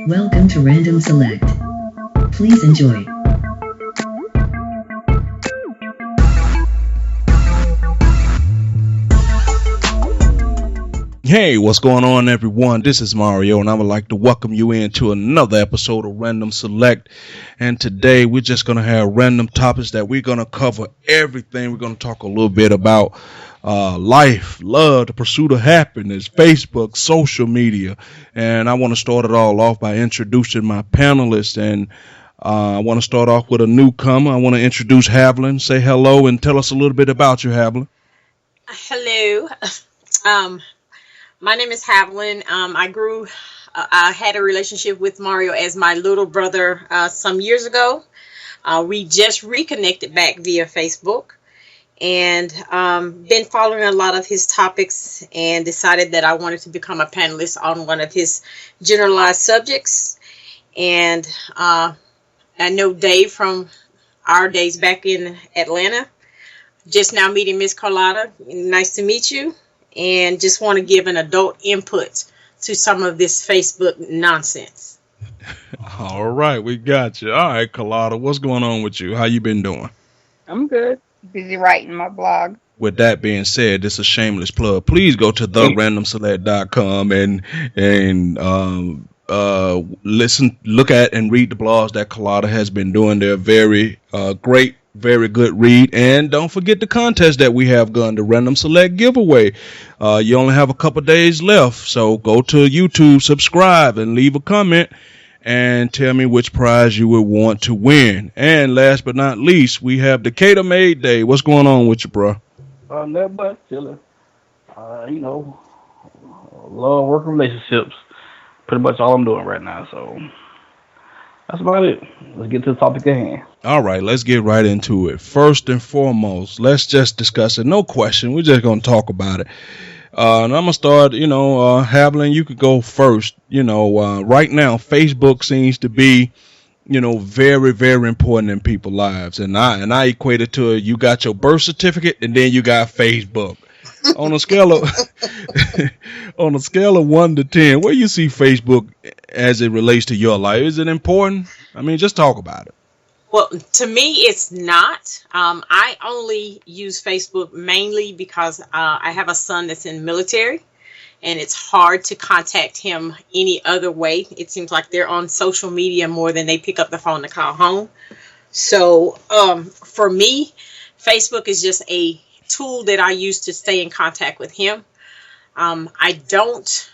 Welcome to Random Select. Please enjoy. Hey, what's going on, everyone? This is Mario, and I would like to welcome you into another episode of Random Select. And today, we're just going to have random topics that we're going to cover everything. We're going to talk a little bit about life, love, the pursuit of happiness, Facebook, social media. And I want to start it all off by introducing my panelists. And I want to start off with a newcomer. I want to introduce Havlin. Say hello and tell us a little bit about you, Havlin. Hello. My name is Havlin. I had a relationship with Mario as my little brother some years ago. We just reconnected back via Facebook and been following a lot of his topics and decided that I wanted to become a panelist on one of his generalized subjects. And I know Dave from our days back in Atlanta. Just now meeting Miss Carlotta. Nice to meet you. And just want to give an adult input to some of this Facebook nonsense. All right, we got you. All right, Carlotta, what's going on with you? How you been doing? I'm good. Busy writing my blog. With that being said, this is a shameless plug. Please go to therandomselect.com and listen, look at and read the blogs that Carlotta has been doing. They're very great. Very good read. And don't forget the contest that we have going, the Random Select giveaway. You only have a couple days left. So go to YouTube, subscribe, and leave a comment and tell me which prize you would want to win. And last but not least, we have Decatur Made Day. What's going on with you, bro? Nothing but chilling. Love working relationships. Pretty much all I'm doing right now. So that's about it. Let's get to the topic at hand. All right, let's get right into it. First and foremost, let's just discuss it. No question. We're just going to talk about it. And I'm going to start, Havlin, you could go first. Right now, Facebook seems to be, very, very important in people's lives. And I equate it to you got your birth certificate and then you got Facebook. On a scale of 1 to 10, where you see Facebook as it relates to your life? Is it important? I mean, just talk about it. Well, to me, it's not. I only use Facebook mainly because I have a son that's in the military, and it's hard to contact him any other way. It seems like they're on social media more than they pick up the phone to call home. So for me, Facebook is just a tool that I use to stay in contact with him. I don't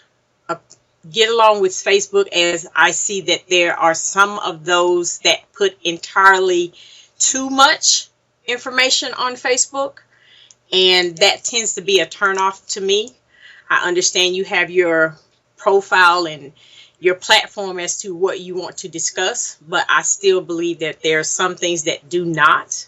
get along with Facebook as I see that there are some of those that put entirely too much information on Facebook, and that tends to be a turnoff to me. I understand you have your profile and your platform as to what you want to discuss, but I still believe that there are some things that do not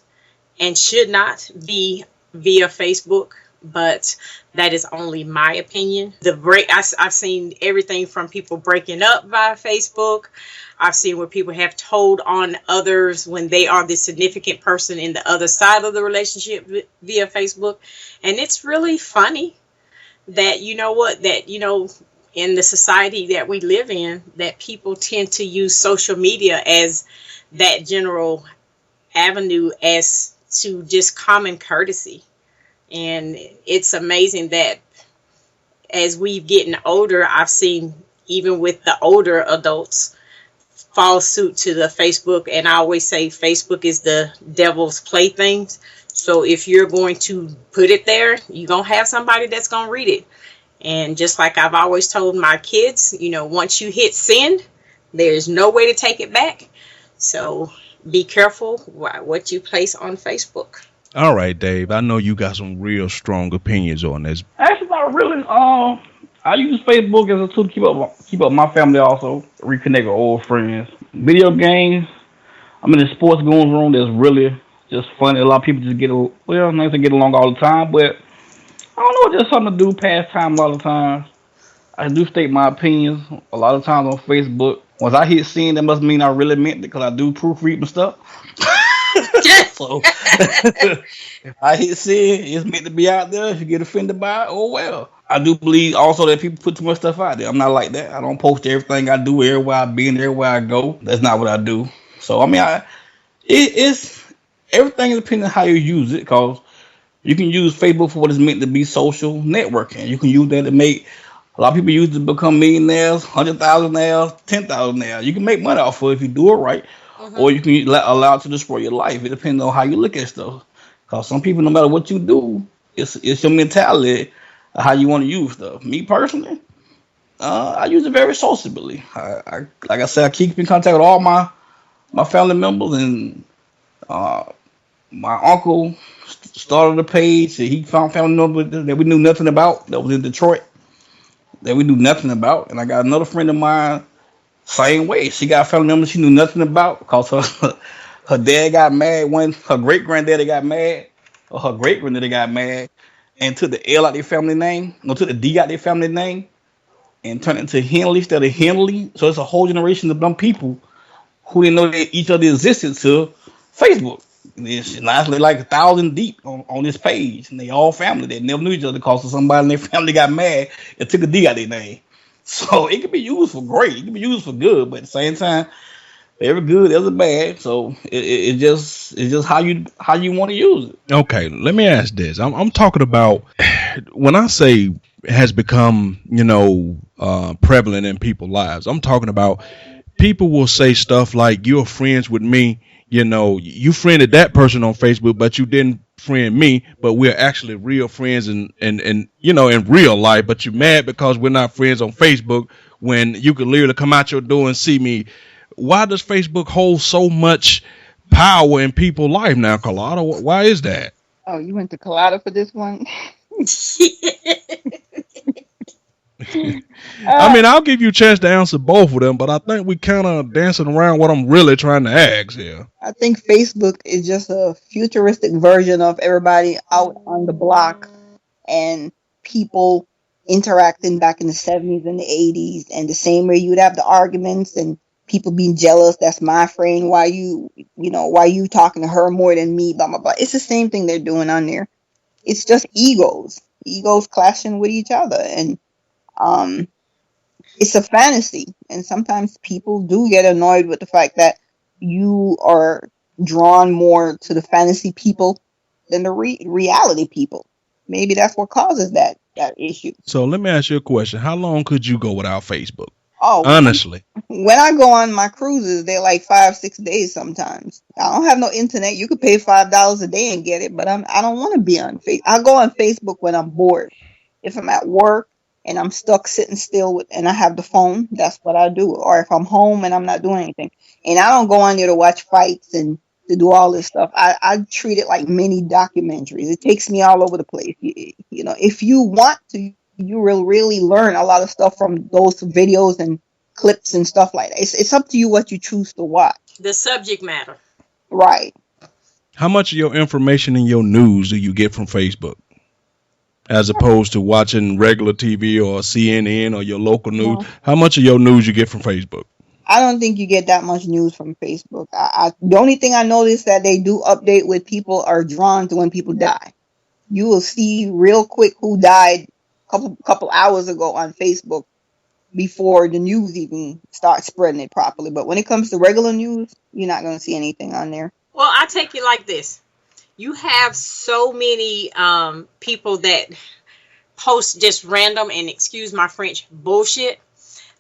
and should not be via Facebook, but that is only my opinion. I've seen everything from people breaking up via Facebook. I've seen where people have told on others when they are the significant person in the other side of the relationship via Facebook. And it's really funny that, in the society that we live in, that people tend to use social media as that general avenue as to just common courtesy. And it's amazing that as we've getting older, I've seen even with the older adults fall suit to the Facebook. And I always say Facebook is the devil's plaything. So if you're going to put it there, you're going to have somebody that's going to read it. And just like I've always told my kids, once you hit send, there's no way to take it back. So be careful what you place on Facebook. All right, Dave. I know you got some real strong opinions on this. Actually, not really. I use Facebook as a tool to keep up my family, also reconnect with old friends. Video games. I'm in the sports going room. That's really just funny. A lot of people just get along all the time, but I don't know. Just something to do, pass time a lot of times. I do state my opinions a lot of times on Facebook. Once I hit send, that must mean I really meant it because I do proofread and stuff. So if I hit send, it's meant to be out there. If you get offended by it, oh well. I do believe also that people put too much stuff out there. I'm not like that. I don't post everything I do everywhere I be and everywhere I go. That's not what I do. So I mean, it's everything is depending on how you use it. Cause you can use Facebook for what it's meant to be, social networking. You can use that to make a lot of people use it to become millionaires, 100,000 nails, 10,000 nails. You can make money off of it if you do it right, or you can allow it to destroy your life. It depends on how you look at stuff. Cause some people, no matter what you do, it's your mentality of how you want to use stuff. Me personally, I use it very sociably. Like I said, I keep in contact with all my family members, and my uncle started a page that he found family members that we knew nothing about that was in Detroit that we knew nothing about. And I got another friend of mine, same way. She got family members she knew nothing about because her dad got mad when her great granddaddy got mad, or her great granddaddy got mad, and took the L out their family name, no, took the D out their family name, and turned it into Henley instead of Henley. So it's a whole generation of dumb people who didn't know that each other existed to Facebook. It's nicely like 1,000 deep on this page, and they all family. They never knew each other because somebody in their family got mad and took a D out their name. So it can be used for great, it can be used for good, but at the same time, every good, there's a bad. So it's just how you want to use it. Okay, let me ask this. I'm talking about when I say has become, prevalent in people's lives. I'm talking about people will say stuff like, "You're friends with me. You friended that person on Facebook, but you didn't friend me. But we're actually real friends in real life. But you're mad because we're not friends on Facebook when you can literally come out your door and see me." Why does Facebook hold so much power in people's life now, Carlotta? Why is that? Oh, you went to Colada for this one? I mean, I'll give you a chance to answer both of them, but I think we kind of dancing around what I'm really trying to ask here. I think Facebook is just a futuristic version of everybody out on the block and people interacting back in the 70s and the 80s, and the same way you'd have the arguments and people being jealous. That's my friend. Why you talking to her more than me? Blah blah blah. It's the same thing they're doing on there. It's just egos clashing with each other, and it's a fantasy. And sometimes people do get annoyed with the fact that you are drawn more to the fantasy people than the reality people. Maybe that's what causes that issue. So let me ask you a question. How long could you go without Facebook? Oh, honestly, when I go on my cruises, they're like 5-6 days sometimes. I don't have no internet. You could pay $5 a day and get it, but I don't want to be on Facebook. I go on Facebook when I'm bored. If I'm at work and I'm stuck sitting still and I have the phone, that's what I do. Or if I'm home and I'm not doing anything. And I don't go on there to watch fights and to do all this stuff. I treat it like mini documentaries. It takes me all over the place. If you want to, you will really learn a lot of stuff from those videos and clips and stuff like that. It's up to you what you choose to watch. The subject matter. Right. How much of your information and your news do you get from Facebook? As opposed to watching regular TV or CNN or your local news? No. How much of your news you get from Facebook? I don't think you get that much news from Facebook. The only thing I noticed that they do update with people are drawn to when people die. You will see real quick who died couple hours ago on Facebook before the news even starts spreading it properly. But when it comes to regular news, you're not going to see anything on there. Well, I take it like this. You have so many people that post just random, and excuse my French, bullshit,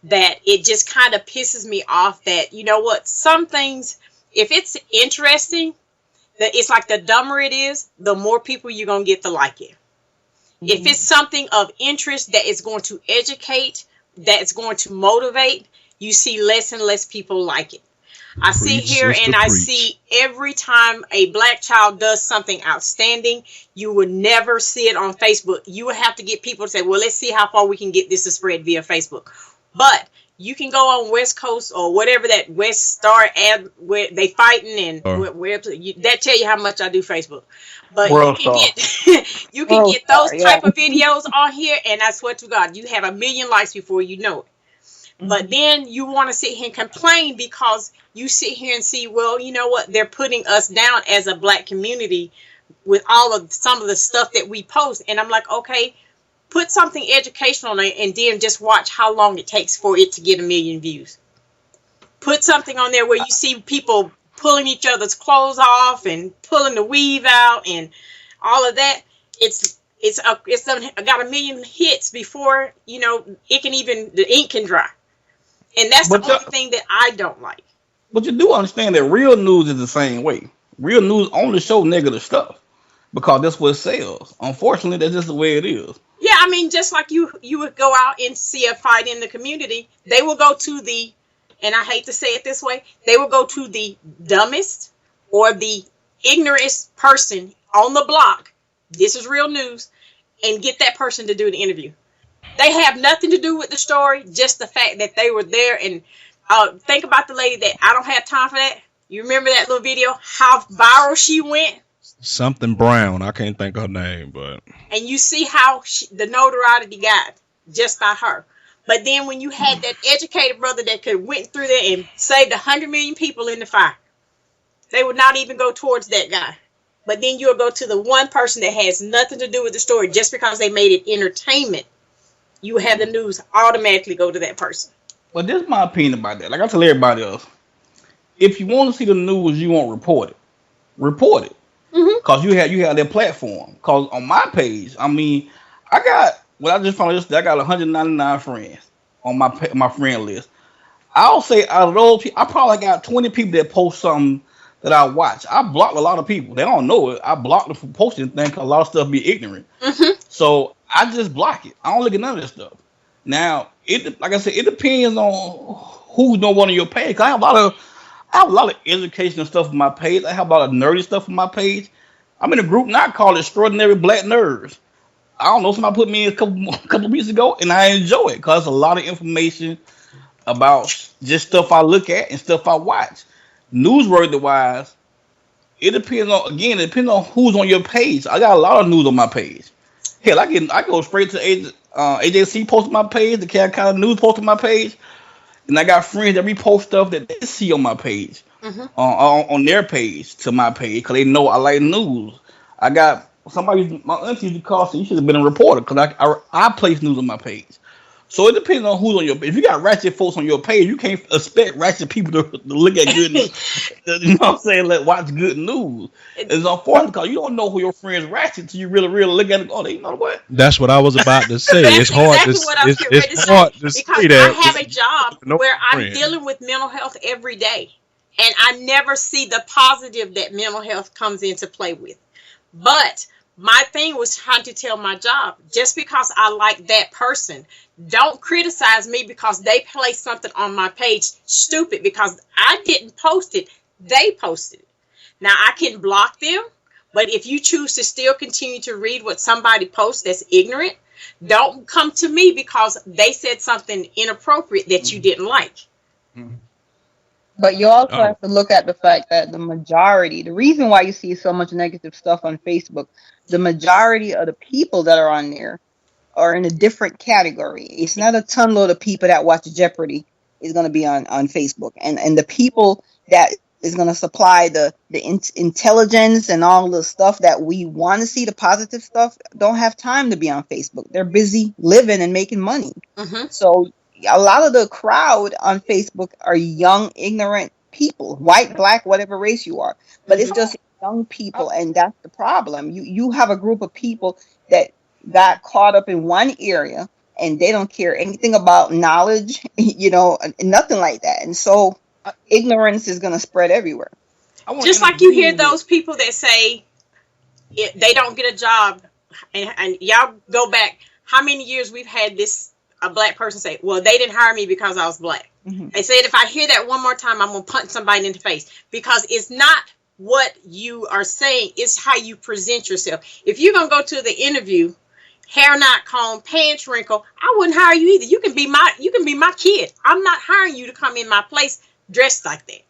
that it just kind of pisses me off that, you know what, some things, if it's interesting, that it's like the dumber it is, the more people you're going to get to like it. If it's something of interest that is going to educate, that's going to motivate, you see less and less people like it. I sit here and I see every time a black child does something outstanding, you would never see it on Facebook. You would have to get people to say, well, let's see how far we can get this to spread via Facebook. But you can go on West Coast or whatever that West Star ad where they fighting and that tell you how much I do Facebook. But you can get those type of videos on here, and I swear to God, you have 1 million likes before you know it. Mm-hmm. But then you want to sit here and complain because you sit here and see, well, you know what? They're putting us down as a black community with some of the stuff that we post. And I'm like, okay, Put something educational on it and then just watch how long it takes for it to get 1 million views. Put something on there where you see people pulling each other's clothes off and pulling the weave out and all of that. It's got 1 million hits before, you know, it can even, the ink can dry. And that's the only thing that I don't like. But you do understand that real news is the same way. Real news only show negative stuff because that's what sells. Unfortunately, that's just the way it is. Yeah, I mean, just like you would go out and see a fight in the community, they will go to the, and I hate to say it this way, they will go to the dumbest or the ignorantest person on the block. This is real news, and get that person to do the interview. They have nothing to do with the story, just the fact that they were there. And think about the lady that I don't have time for that. You remember that little video, how viral she went? Something Brown. I can't think of her name, but. And you see how the notoriety got just by her. But then when you had that educated brother that could went through there and saved 100 million people in the fire, they would not even go towards that guy. But then you'll go to the one person that has nothing to do with the story just because they made it entertainment. You have the news automatically go to that person. Well, this is my opinion about that. Like I tell everybody else, if you want to see the news, you won't report it. Report it. Because you have their platform. Because on my page, I mean, I just found yesterday, I got 199 friends on my friend list. I'll say out of those people, I probably got 20 people that post something that I watch. I blocked a lot of people. They don't know it. I blocked them from posting things because a lot of stuff be ignorant. So I just block it. I don't look at none of this stuff. Now, like I said, it depends on who's on one of your page. I have a lot of educational stuff on my page. I have a lot of nerdy stuff on my page. I'm in a group now called Extraordinary Black Nerds. I don't know, somebody put me in a couple weeks ago, and I enjoy it because a lot of information about just stuff I look at and stuff I watch. Newsworthy wise, it depends on who's on your page. I got a lot of news on my page. Hell, I go straight to AJC post on my page, the Calcutta News post on my page, and I got friends that repost stuff that they see on my page, on their page to my page because they know I like news. I got somebody, my auntie used to call, so you should have been a reporter because I place news on my page. So it depends on who's on your page. If you got ratchet folks on your page, you can't expect ratchet people to look at good news. You know what I'm saying? Watch good news. It's unfortunate because you don't know who your friends ratchet until you really look at it. Oh, you know what? That's what I was about to say. It's hard to say that. I have a job where I'm dealing with mental health every day, and I never see the positive that mental health comes into play with. But my thing was trying to tell my job, just because I like that person, don't criticize me because they placed something on my page stupid because I didn't post it. They posted it. Now I can block them, but if you choose to still continue to read what somebody posts that's ignorant, don't come to me because they said something inappropriate that you didn't like. But you also have to look at the fact that the reason why you see so much negative stuff on Facebook, the majority of the people that are on there are in a different category. It's not a ton load of people that watch Jeopardy is going to be on Facebook. And the people that is going to supply the intelligence and all the stuff that we want to see, the positive stuff, don't have time to be on Facebook. They're busy living and making money. So a lot of the crowd on Facebook are young, ignorant people, white, black, whatever race you are. But it's just young people, and that's the problem. You have a group of people that got caught up in one area, and they don't care anything about knowledge, nothing like that. And so ignorance is going to spread everywhere. Just like you hear those people that say they don't get a job, and y'all go back how many years we've had this. A black person say, well, they didn't hire me because I was black. They said, if I hear that one more time, I'm going to punch somebody in the face, because it's not what you are saying. It's how you present yourself. If you're going to go to the interview, hair not combed, pants wrinkled, I wouldn't hire you either. You can be my kid. I'm not hiring you to come in my place dressed like that.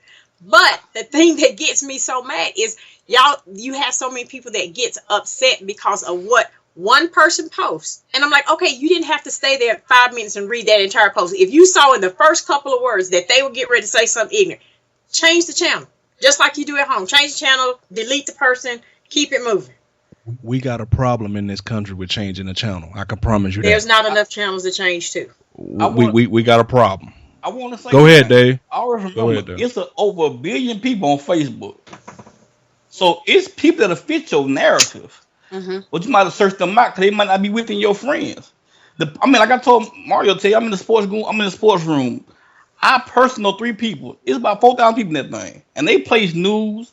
But the thing that gets me so mad is you have so many people that gets upset because of what one person posts. And I'm like, okay, you didn't have to stay there 5 minutes and read that entire post. If you saw in the first couple of words that they would get ready to say something ignorant, change the channel. Just like you do at home. Change the channel, delete the person, keep it moving. We got a problem in this country with changing the channel. I can promise you There's that. not enough channels to change to. We got a problem. I want to say, Go ahead, Dave. I always Go ahead, remember Dave. it's over 1 billion people on Facebook. So it's people that'll fit your narrative. Mm-hmm. But you might have searched them out because they might not be within your friends. Like I told Mario, I'm in the sports room. I personally know 3 people. It's about 4,000 people in that thing, and they place news,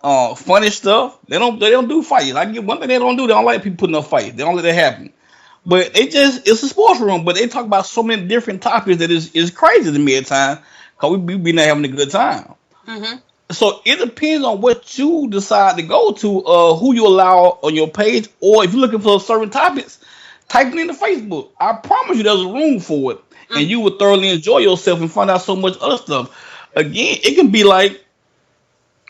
funny stuff. They don't do fights. I get one thing they don't do. They don't like people putting up fights. They don't let that happen. But it's a sports room. But they talk about so many different topics that is crazy to me at times because we be there having a good time. Mm-hmm. So it depends on what you decide to go to, who you allow on your page, or if you're looking for certain topics, type it into Facebook. I promise you, there's a room for it, and you will thoroughly enjoy yourself and find out so much other stuff. Again, it can be like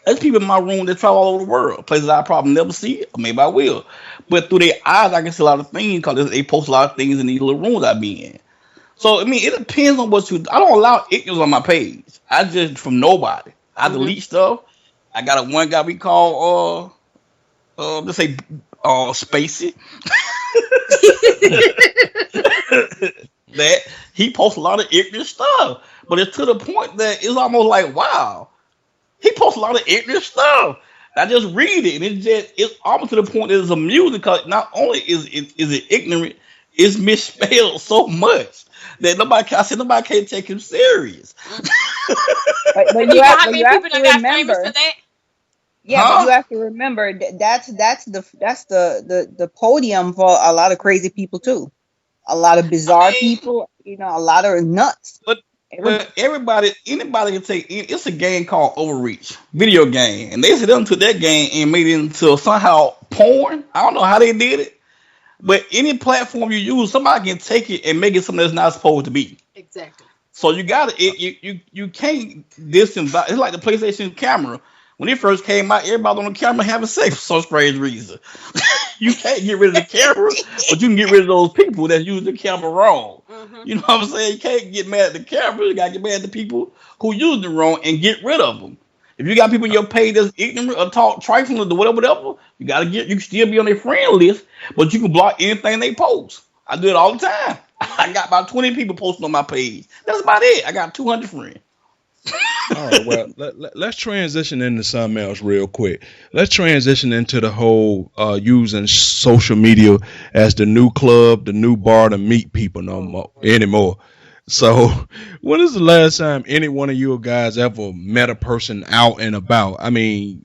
there's people in my room that travel all over the world, places I probably never see, or maybe I will. But through their eyes, I can see a lot of things because they post a lot of things in these little rooms I be in. So I mean, it depends on what you. I don't allow ignorance on my page. I just from nobody. I delete stuff. I got one guy we call let's say Spacey. That he posts a lot of ignorant stuff, but it's to the point that it's almost like, wow, he posts a lot of ignorant stuff. I just read it, and it's almost to the point that it's amusing because not only is it ignorant, it's misspelled so much that nobody can't take him serious. But You you know have, how but many you have people to done got famous remember, for that? yeah, Huh? but you have to remember that's the podium for a lot of crazy people too. A lot of bizarre Hey, people, a lot of nuts. but Everybody, anybody can take. It's a game called Overreach, video game, and they said them took that game and made it into somehow porn. I don't know how they did it, but any platform you use, somebody can take it and make it something that's not supposed to be. Exactly. So you got to you can't disinvite. It's like the PlayStation camera. When it first came out, everybody on the camera having sex for some strange reason. You can't get rid of the camera, but you can get rid of those people that use the camera wrong. Mm-hmm. You know what I'm saying? You can't get mad at the camera. You gotta get mad at the people who use it wrong and get rid of them. If you got people in your page that's ignorant or talk trifling or whatever, you can still be on their friend list, but you can block anything they post. I do it all the time. I got about 20 people posting on my page. That's about it. I got 200 friends. All right, well, let's transition into something else real quick. Let's transition into the whole using social media as the new club, the new bar to meet people anymore. So, when is the last time any one of you guys ever met a person out and about? I mean,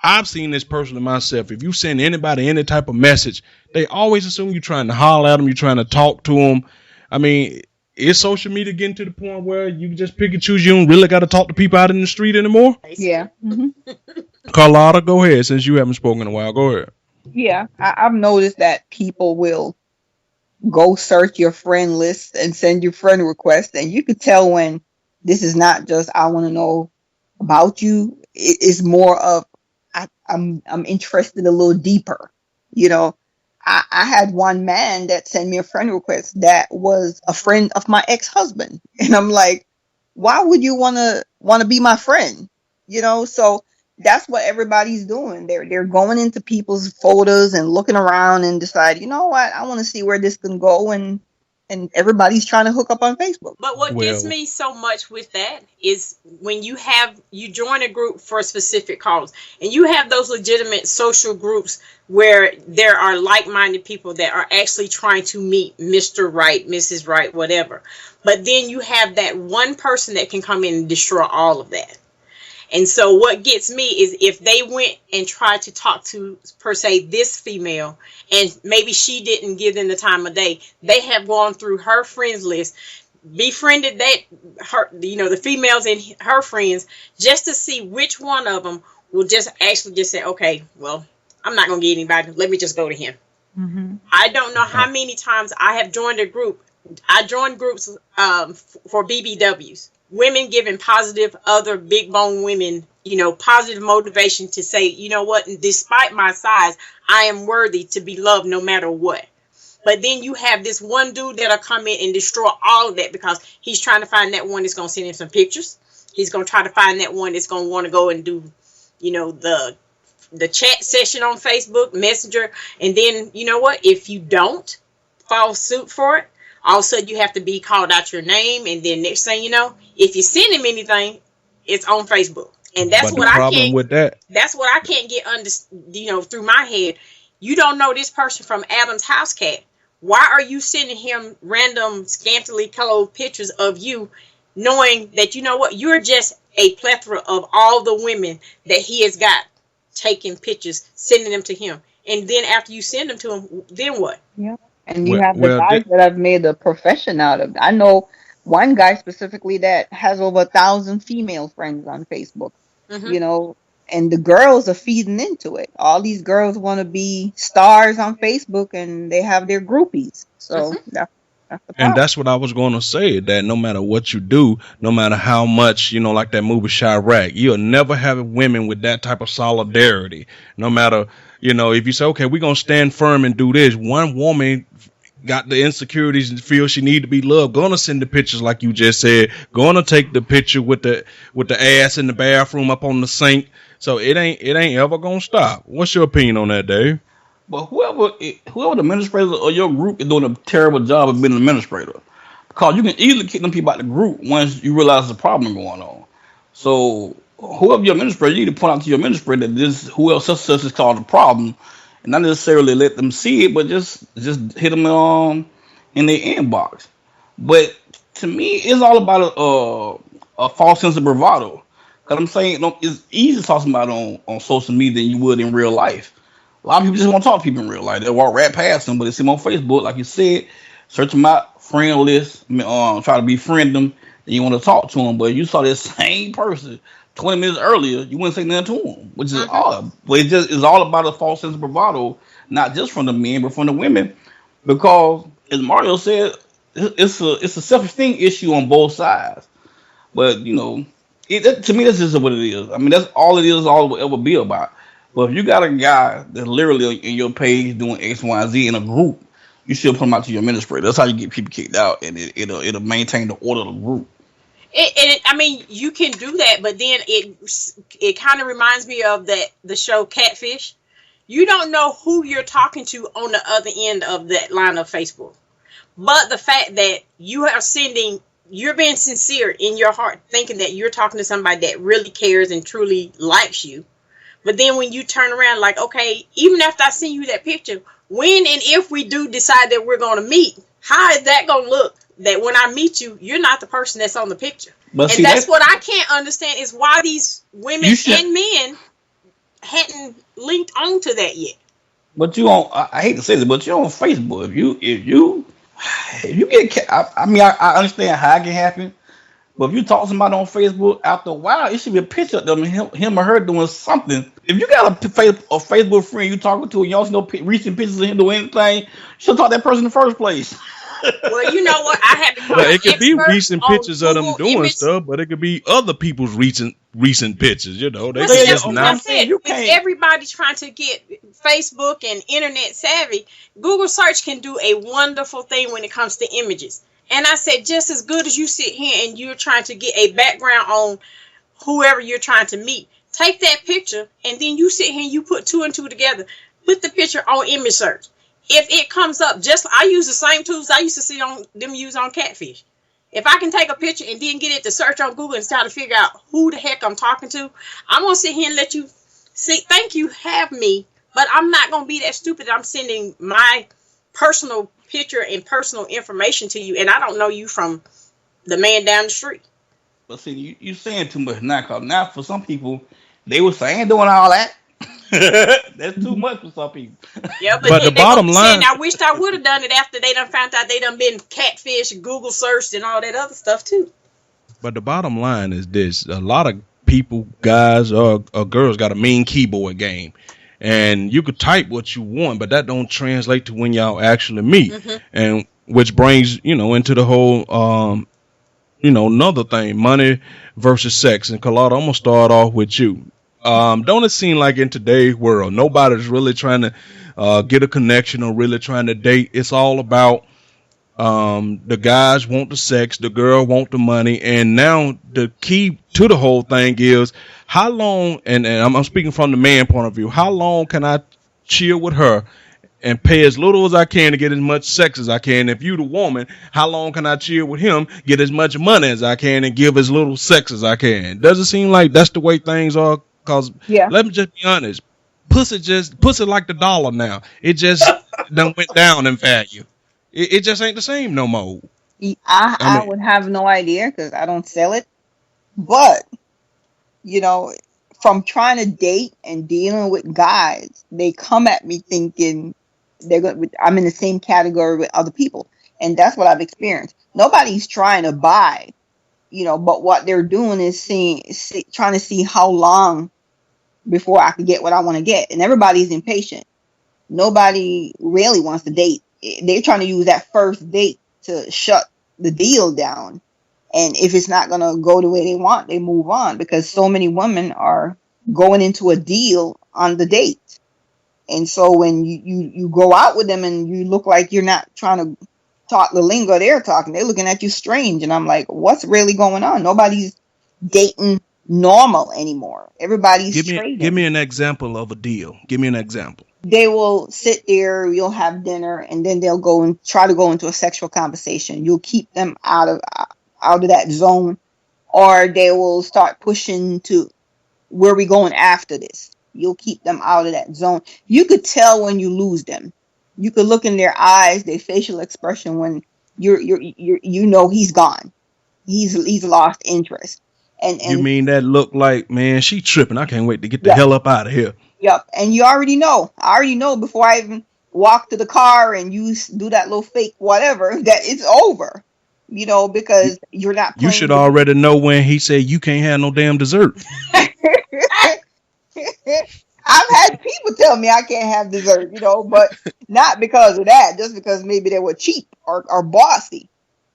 I've seen this personally myself. If you send anybody any type of message, they always assume you're trying to holler at them, you're trying to talk to them. I mean, is social media getting to the point where you can just pick and choose? You don't really got to talk to people out in the street anymore? yeah, Carlotta, go ahead. Since you haven't spoken in a while, go ahead. yeah. I've noticed that people will go search your friend list and send you friend requests, and you could tell when this is not just I want to know about you. It's more of I'm interested a little deeper. You know, I had one man that sent me a friend request that was a friend of my ex-husband, and I'm like, why would you wanna be my friend? So that's what everybody's doing. They're going into people's photos and looking around and decide, you know what, I want to see where this can go, and everybody's trying to hook up on Facebook. But what gets Well, me so much with that is when you join a group for a specific cause, and you have those legitimate social groups where there are like-minded people that are actually trying to meet Mr. Right, Mrs. Right, whatever. But then you have that one person that can come in and destroy all of that. And so what gets me is if they went and tried to talk to, per se, this female, and maybe she didn't give them the time of day, they have gone through her friends list, befriended the females in her friends, just to see which one of them will just say, okay, well, I'm not going to get anybody. Let me just go to him. Mm-hmm. I don't know how many times I have joined a group. I joined groups for BBWs. Women giving positive other big bone women, positive motivation to say, you know what, despite my size, I am worthy to be loved no matter what. But then you have this one dude that'll come in and destroy all of that because he's trying to find that one that's going to send him some pictures. He's going to try to find that one that's going to want to go and do, the the chat session on Facebook Messenger, and then you know what? If you don't follow suit for it, all of a sudden you have to be called out your name, and then next thing you know, if you send him anything, it's on Facebook, and that's But the what I problem can't. with that, That's what I can't get under, through my head. You don't know this person from Adam's house cat. Why are you sending him random scantily colored pictures of you, knowing that you know what? You're just a plethora of all the women that he has got taking pictures, sending them to him. And then after you send them to him, then what? Yeah. And you well, have the well guys that have made a profession out of it. I know one guy specifically that has over 1,000 female friends on Facebook, Hmm. you know, and the girls are feeding into it. All these girls want to be stars on Facebook and they have their groupies. So that's the and problem. that's what I was going to say, that no matter what you do, no matter how much, like that movie Chirac, you'll never have women with that type of solidarity. No matter, if you say, okay, we're going to stand firm and do this, one woman got the insecurities and feel she need to be loved, gonna send the pictures like you just said, gonna take the picture with the ass in the bathroom up on the sink. So it ain't ever gonna stop. What's your opinion on that, Dave? But whoever the administrator of your group is doing a terrible job of being an administrator, because you can easily kick them people out the group once you realize there's a problem going on. So whoever your administrator, you need to point out to your administrator that this who else such is causing a problem, and not necessarily let them see it, but just hit them in their inbox. But to me, it's all about a false sense of bravado. Cause I'm saying it's easy to talk about on social media than you would in real life. A lot of people just want to talk to people in real life. They walk right past them, but they see them on Facebook, like you said, search them out, friend list, try to befriend them, and you want to talk to them. But you saw this same person 20 minutes earlier, you wouldn't say nothing to them, which is odd. But it's all about a false sense of bravado, not just from the men, but from the women. Because, as Mario said, it's a self-esteem issue on both sides. But, to me, that's just what it is. I mean, that's all it is, all it will ever be about. But if you got a guy that's literally in your page doing X, Y, and Z in a group, you should put him out to your administrator. That's how you get people kicked out, and it'll maintain the order of the group. I mean, you can do that, but then it kind of reminds me of the show Catfish. You don't know who you're talking to on the other end of that line of Facebook. But the fact that you're being sincere in your heart, thinking that you're talking to somebody that really cares and truly likes you. But then when you turn around, like, okay, even after I send you that picture, when and if we do decide that we're going to meet, how is that going to look? That when I meet you, you're not the person that's on the picture. But and that's what I can't understand is why these women and men hadn't linked onto that yet. But you on, I hate to say this, but you're on Facebook. If you get, I mean, I understand how it can happen. But if you talk to somebody on Facebook, after a while, it should be a picture of them, him or her doing something. If you got a Facebook friend you talking to, and you don't see no recent pictures of him doing anything, you should talk to that person in the first place. Well, you know what? I had to call Well, it could be expert recent on pictures of them Google doing image. stuff, but it could be other people's recent pictures. They Well, could see, that's just what not. I said. You With can't- everybody trying to get Facebook and internet savvy, Google search can do a wonderful thing when it comes to images. And I said, just as good as you sit here and you're trying to get a background on whoever you're trying to meet, take that picture and then you sit here and you put two and two together. Put the picture on image search. If it comes up, I use the same tools I used to see on them use on Catfish. If I can take a picture and then get it to search on Google and start to figure out who the heck I'm talking to, I'm going to sit here and let you see, thank you, have me, but I'm not going to be that stupid. I'm sending my personal picture and personal information to you, and I don't know you from the man down the street. But see, you saying too much now, because now for some people, they would say, I ain't doing all that. That's too much for some people. Yeah, But the bottom line, I wished I would have done it after they done found out they done been catfish, Google searched, and all that other stuff too. but the bottom line is this: a lot of people, guys or girls, got a mean keyboard game, and you could type what you want, but that don't translate to when y'all actually meet, and which brings into the whole another thing: money versus sex. And Carlotta, I'm gonna start off with you. Don't it seem like in today's world, nobody's really trying to get a connection or really trying to date? It's all about The guys want the sex, the girl want the money, and now the key to the whole thing is how long. And I'm speaking from the man point of view. How long can I chill with her and pay as little as I can to get as much sex as I can? If you the woman, how long can I chill with him, get as much money as I can, and give as little sex as I can? Does it seem like that's the way things are? Cause Yeah. let me just be honest, pussy like the dollar now. It just done went down in value. It just ain't the same no more. I I mean, would have no idea because I don't sell it. But, you know, from trying to date and dealing with guys, they come at me thinking I'm in the same category with other people. And that's what I've experienced. Nobody's trying to buy, but what they're doing is trying to see how long before I can get what I want to get. And everybody's impatient. Nobody really wants to date. They're trying to use that first date to shut the deal down. And if it's not going to go the way they want, they move on because so many women are going into a deal on the date. And so when you go out with them and you look like you're not trying to talk the lingo they're talking, they're looking at you strange. And I'm like, what's really going on? Nobody's dating normal anymore. Everybody's trading. Give me an example of a deal. Give me an example. They will sit there, you'll have dinner, and then they'll go and try to go into a sexual conversation. You'll keep them out of that zone, or they will start pushing to where we going after this. You'll keep them out of that zone. You could tell when you lose them. You could look in their eyes, their facial expression when he's gone. He's lost interest. And You mean that look like, man, she tripping. I can't wait to get the Yeah. hell up out of here. Yep. And you already know. I already know before I even walk to the car and you do that little fake whatever that it's over. Because you're not You playing should the- already know when he said you can't have no damn dessert. I've had people tell me I can't have dessert, but not because of that, just because maybe they were cheap or bossy.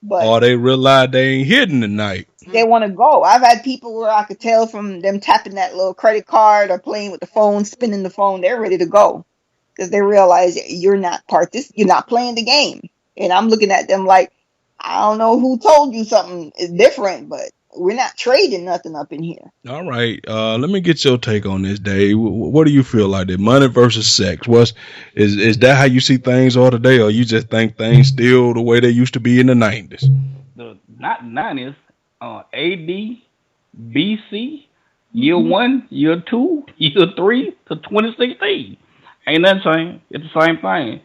But Or they realize they ain't hitting tonight. they want to go. I've had people where I could tell from them tapping that little credit card or playing with the phone, spinning the phone, they're ready to go because they realize you're not you're not playing the game. And I'm looking at them like, I don't know who told you something is different, but we're not trading nothing up in here. All right. Let me get your take on this, Dave. What do you feel like? That money versus sex? Is that how you see things are today, or you just think things still the way they used to be in the 90s? Not 90s. AD, BC, year 1, year 2, year 3 to 2016. Ain't that same? It's the same thing.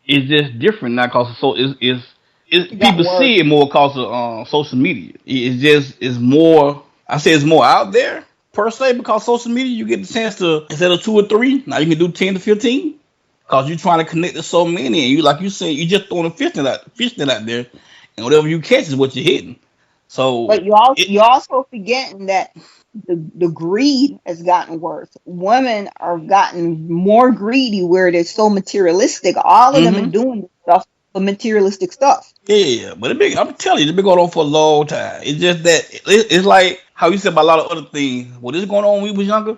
It's just different now because people worse. see it more because of social media. It's more. I say it's more out there per se because social media. You get the chance to, instead of 2 or 3, now you can do 10 to 15 because you're trying to connect to so many. And you, like you said, you just throwing a fish net out there, and whatever you catch is what you're hitting. So, But you're also forgetting that the greed has gotten worse. Women are gotten more greedy where they're so materialistic. All of them are doing this stuff for materialistic stuff. yeah, but I'm telling you, it's been going on for a long time. It's just that it's like how you said about a lot of other things. What is going on when we was younger?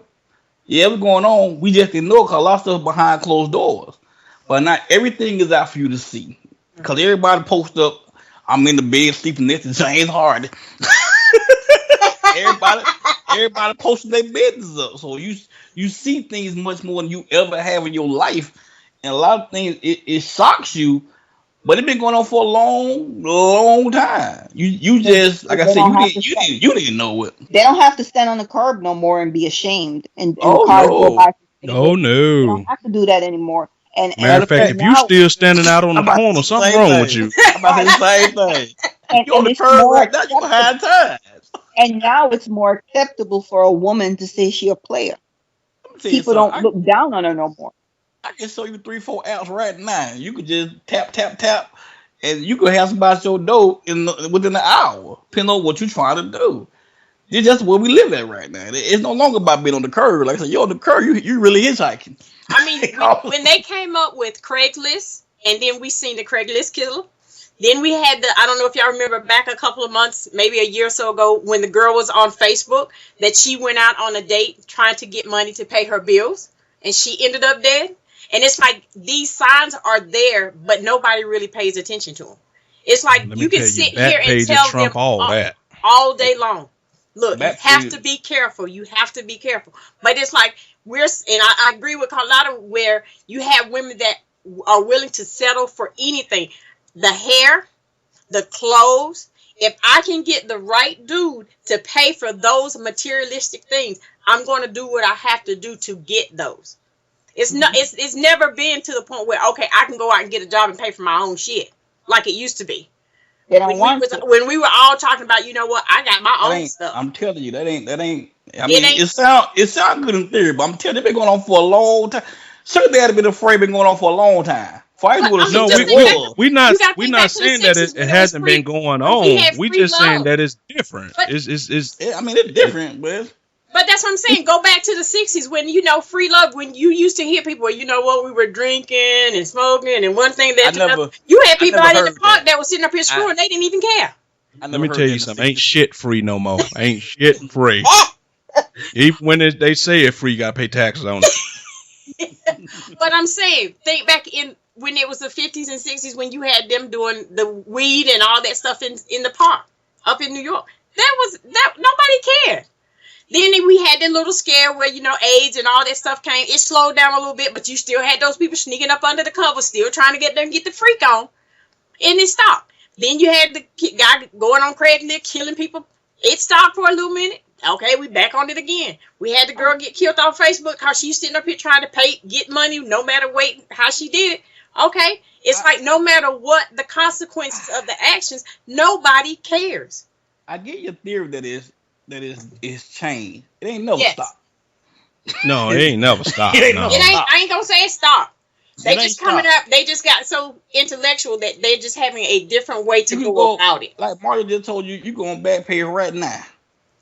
Yeah, it was going on. We just didn't know because a lot of stuff behind closed doors. But not everything is out for you to see. Because everybody post up, I'm in the bed sleeping next to James Harden. everybody posting their business up. So you see things much more than you ever have in your life. And a lot of things, it shocks you. But it's been going on for a long, long time. You just, like I said, you didn't know it. They don't have to stand on the curb no more and be ashamed. And Oh, the cars no. go by. Oh They no. don't have to do that anymore. And Matter of fact, if you now- still standing out on the corner, something wrong with you. I'm about to say the same thing. and, You on and the it's curb more right now, you behind times. and now it's more acceptable for a woman to say she a player. Let me tell you People something. don't look down on her no more. I can show you 3-4 apps right now. You could just tap, and you could have somebody at your door within an hour, depending on what you're trying to do. It's just where we live at right now. It's no longer about being on the curb. Like I said, you're on the curb, you really hitchhiking. I mean, when they came up with Craigslist, and then we seen the Craigslist killer, then we had I don't know if y'all remember back a couple of months, maybe a year or so ago, when the girl was on Facebook, that she went out on a date trying to get money to pay her bills, and she ended up dead. And it's like these signs are there, but nobody really pays attention to them. It's like Let me you can tell you, sit back here and pages tell them trump all that. all day long. Look, you Back have page. to be careful. You have to be careful. But it's like I agree with Carlotta where you have women that are willing to settle for anything. The hair, the clothes. If I can get the right dude to pay for those materialistic things, I'm going to do what I have to do to get those. It's not. It's never been to the point where okay, I can go out and get a job and pay for my own shit like it used to be. They don't want to. When we were all talking about, you know what, I got my That own ain't. stuff. I'm telling you, that ain't. I It mean, ain't. it sound good in theory, but I'm telling you, it's been going on for a long time. Certain they had been afraid, been going on for a long time. Fight But would I have mean, No, said just what it think back. was. You got to we think not back to the saying that '60s it when it was hasn't been free, going when we on. had We free just saying love. that it's different. But It's Yeah, I mean, it's different, but But that's what I'm saying. Go back to the '60s when free love. When you used to hear people, you know what, we were drinking and smoking, and one thing I led to another. never, You had I people never out in the heard park that. that was sitting up here I, screwing. They didn't even care. I Let never me heard tell that you in the something. Ain't '60s. shit free no more. Ain't shit free. Even when they say it free, you gotta pay taxes on it. But I'm saying, think back in when it was the '50s and '60s when you had them doing the weed and all that stuff in the park up in New York. That nobody cared. Then we had that little scare where AIDS and all that stuff came. It slowed down a little bit, but you still had those people sneaking up under the cover, still trying to get there and get the freak on, and it stopped. Then you had the guy going on Craigslist killing people. It stopped for a little minute. Okay, we back on it again. We had the girl get killed on Facebook because she's sitting up here trying to get money, no matter how she did it. Okay, it's like no matter what the consequences of the actions, nobody cares. I get your theory that is changed. It ain't never Yes. stopped. No, it ain't never stopped. It ain't No. never It ain't. stopped. I ain't gonna say it stopped. They It ain't just coming stopped. up. They just got so intellectual that they're just having a different way to You can go go about it. like Mario just told you. You go on Backpage right now,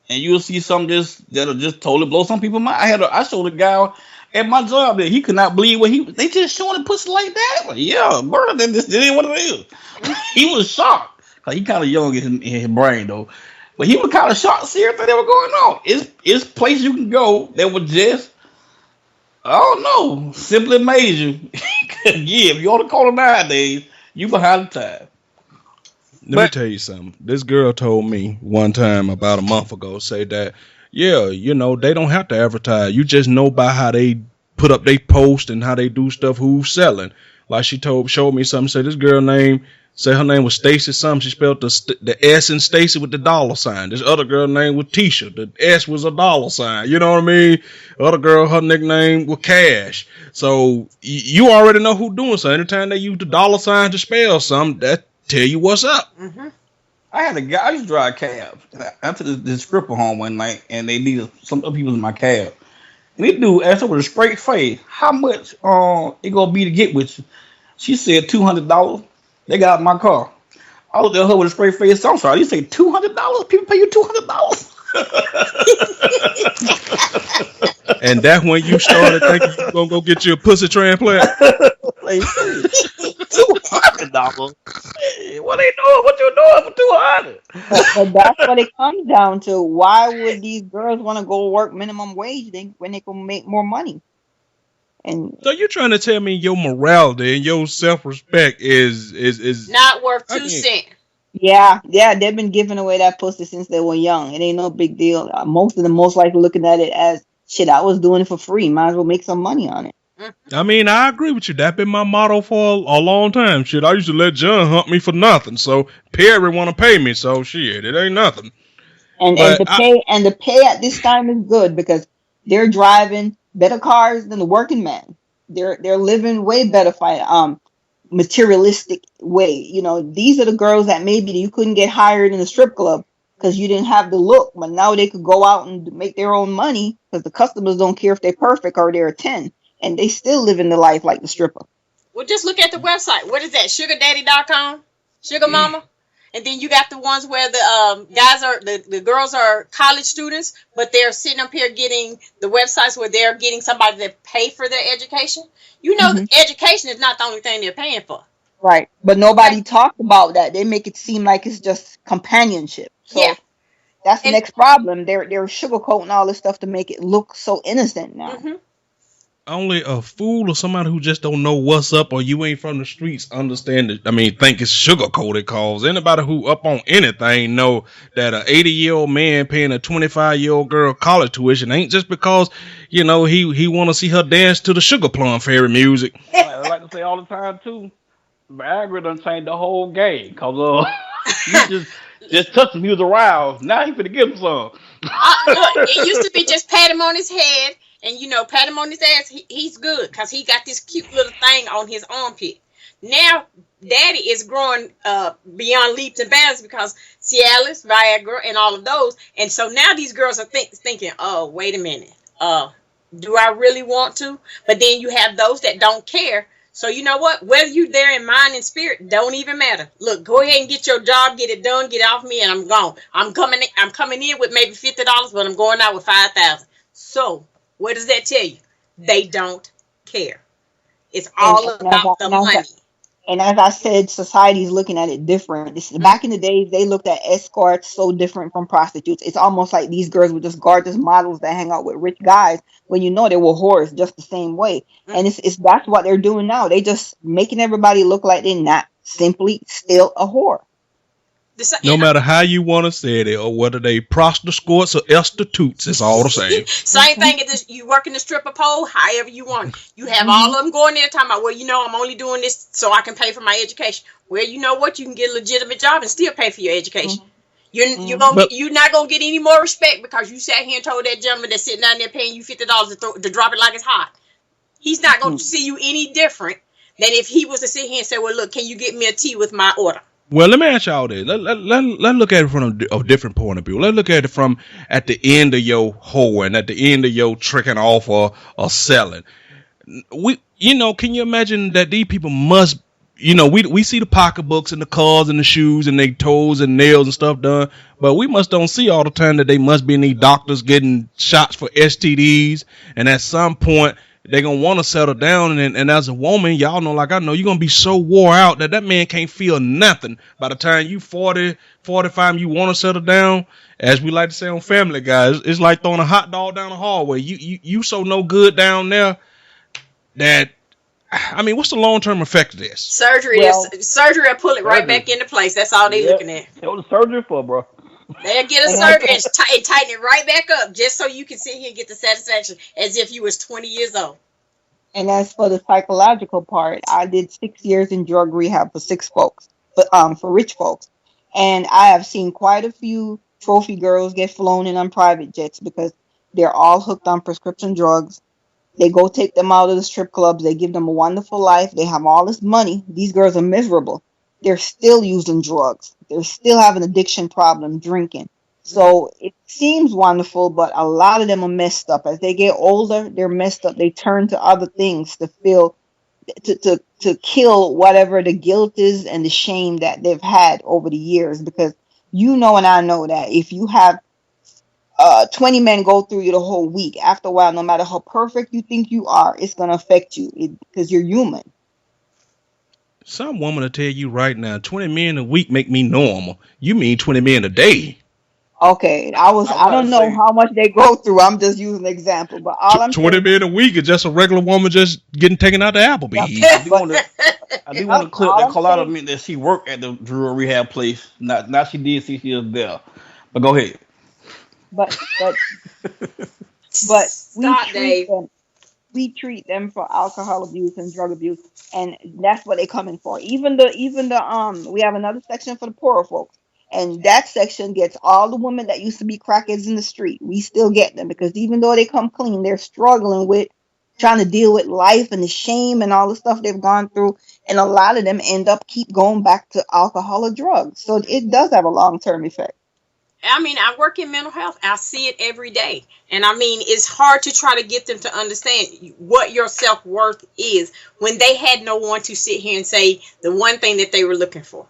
and you'll see something that'll just totally blow some people mind. I showed a guy at my job that he could not believe they just showing a pussy like that. Like, yeah, bro, that ain't what it is. He was shocked. Cause he kind of young in his brain though, but he was kind of shocked to see everything that was going on. It's places you can go that would just I don't know simply amaze you. Yeah, if you're on the corner nowadays, you behind the time. Let me But tell you something. This girl told me one time about a month ago, say that, yeah, they don't have to advertise. You just know by how they put up they post and how they do stuff, who's selling. Like she showed me something, say this girl say her name was Stacy something. She spelled the S in Stacy with the dollar sign. This other girl name was Tisha. The S was a dollar sign. You know what I mean? Other girl, her nickname was Cash. So you already know who doing so. Anytime they use the dollar sign to spell something, that tell you what's up. Mm-hmm. I had a guy. I used to drive cabs. I took this stripper home one night, and they needed some other people in my cab. And this dude asked her with a straight face, "How much it gonna be to get with you?" She said $200. They got out of my car. I looked at her with a straight face. I'm sorry. You say $200? People pay you $200? And that's when you started thinking you gonna go get you a pussy transplant. Like, $200? What they doing? What you doing for 200? But that's what it comes down to. Why would these girls want to go work minimum wage when they can make more money? And So you're trying to tell me your morality and your self-respect is Not worth I 2 can't- cents. yeah, they've been giving away that pussy since they were young. It ain't no big deal. Most of them most likely looking at it as shit. I was doing it for free. Might as well make some money on it. I mean, I agree with you. That's been my motto for a long time. Shit, I used to let John hunt me for nothing. So Perry want to pay me. So shit, it ain't nothing. And But the pay at this time is good because they're driving better cars than the working man. They're living way better materialistic way. These are the girls that maybe you couldn't get hired in a strip club because you didn't have the look, but now they could go out and make their own money because the customers don't care if they're perfect or they're a 10, and they still living the life like the stripper. Well, just look at the website. What is that? SugarDaddy.com? Sugar Mama? And then you got the ones where the guys the girls are college students, but they're sitting up here getting the websites where they're getting somebody to pay for their education. Education is not the only thing they're paying for. Right. But nobody talked about that. They make it seem like it's just companionship. So Yeah. that's the And- next problem. They're sugarcoating all this stuff to make it look so innocent now. Mm-hmm. only a fool or somebody who just don't know what's up, or you ain't from the streets understand it. I mean, think it's sugar coated cause. Anybody who up on anything know that a 80-year-old man paying a 25-year-old girl college tuition ain't just because, he want to see her dance to the Sugar Plum Fairy music. I like to say all the time too. Viagra done changed the whole game. Cause you just touched him, he was aroused. Now he finna give him some. Look, it used to be just pat him on his head and pat him on his ass. He's good because he got this cute little thing on his armpit. Now, Daddy is growing beyond leaps and bounds because Cialis, Viagra, and all of those. And so now these girls are thinking, oh, wait a minute. Do I really want to? But then you have those that don't care. So you know what? Whether you're there in mind and spirit, don't even matter. Look, go ahead and get your job, get it done, get off me, and I'm gone. I'm coming in with maybe $50, but I'm going out with $5,000. So what does that tell you? They don't care. It's all about the money. And as I said, society's looking at it different. Back in the days, they looked at escorts so different from prostitutes. It's almost like these girls were just gorgeous models that hang out with rich guys when they were whores just the same way. And it's that's what they're doing now. They just making everybody look like they're not simply still a whore. No matter how you want to say it, or whether they prostitutes or prostitutes, it's all the same. Same thing as you work in the stripper pole, however you want. You have all of them going there talking about, well, I'm only doing this so I can pay for my education. Well, you know what? You can get a legitimate job and still pay for your education. You're not gonna get any more respect because you sat here and told that gentleman that's sitting down there paying you $50 to drop it like it's hot. He's not gonna see you any different than if he was to sit here and say, well, look, can you get me a tea with my order? Well, let me ask y'all this. Let's look at it from a different point of view. Let's look at it from at the end of your whoring, at the end of your tricking off or selling. Can you imagine that these people must, we see the pocketbooks and the cars and the shoes and their toes and nails and stuff done, but we don't see all the time that they must be in these doctors getting shots for STDs, and at some point they're going to want to settle down. And as a woman, y'all know, like I know, you're going to be so wore out that man can't feel nothing. By the time you 40, 45, you want to settle down, as we like to say on Family Guy, it's like throwing a hot dog down the hallway. You so no good down there that, I mean, what's the long-term effect of this? Surgery will pull it right back into place. That's all they're looking at. What the surgery for, bro? They'll get a surgery and tighten it right back up just so you can sit here and get the satisfaction as if you was 20 years old. And as for the psychological part, I did 6 years in drug rehab for for rich folks. And I have seen quite a few trophy girls get flown in on private jets because they're all hooked on prescription drugs. They go take them out of the strip clubs. They give them a wonderful life. They have all this money. These girls are miserable. They're still using drugs. They're still having an addiction problem, drinking. So it seems wonderful, but a lot of them are messed up. As they get older, they're messed up. They turn to other things to kill whatever the guilt is and the shame that they've had over the years. Because and I know that if you have 20 men go through you the whole week, after a while, no matter how perfect you think you are, it's going to affect you because you're human. Some woman will tell you right now, 20 men a week make me normal. You mean 20 men a day? Okay, I don't know how much they go through. I'm just using an example, but all I'm 20 men a week is just a regular woman just getting taken out to Applebee's. I do want to clip that call out of me that she worked at the drug rehab place. Now she did 6 years there. But go ahead. But we treat them for alcohol abuse and drug abuse, and that's what they're coming for. Even the we have another section for the poorer folks, and that section gets all the women that used to be crackheads in the street. We still get them because even though they come clean, they're struggling with trying to deal with life and the shame and all the stuff they've gone through, and a lot of them keep going back to alcohol or drugs. So it does have a long-term effect. I mean, I work in mental health. I see it every day. And I mean, it's hard to try to get them to understand what your self-worth is when they had no one to sit here and say the one thing that they were looking for.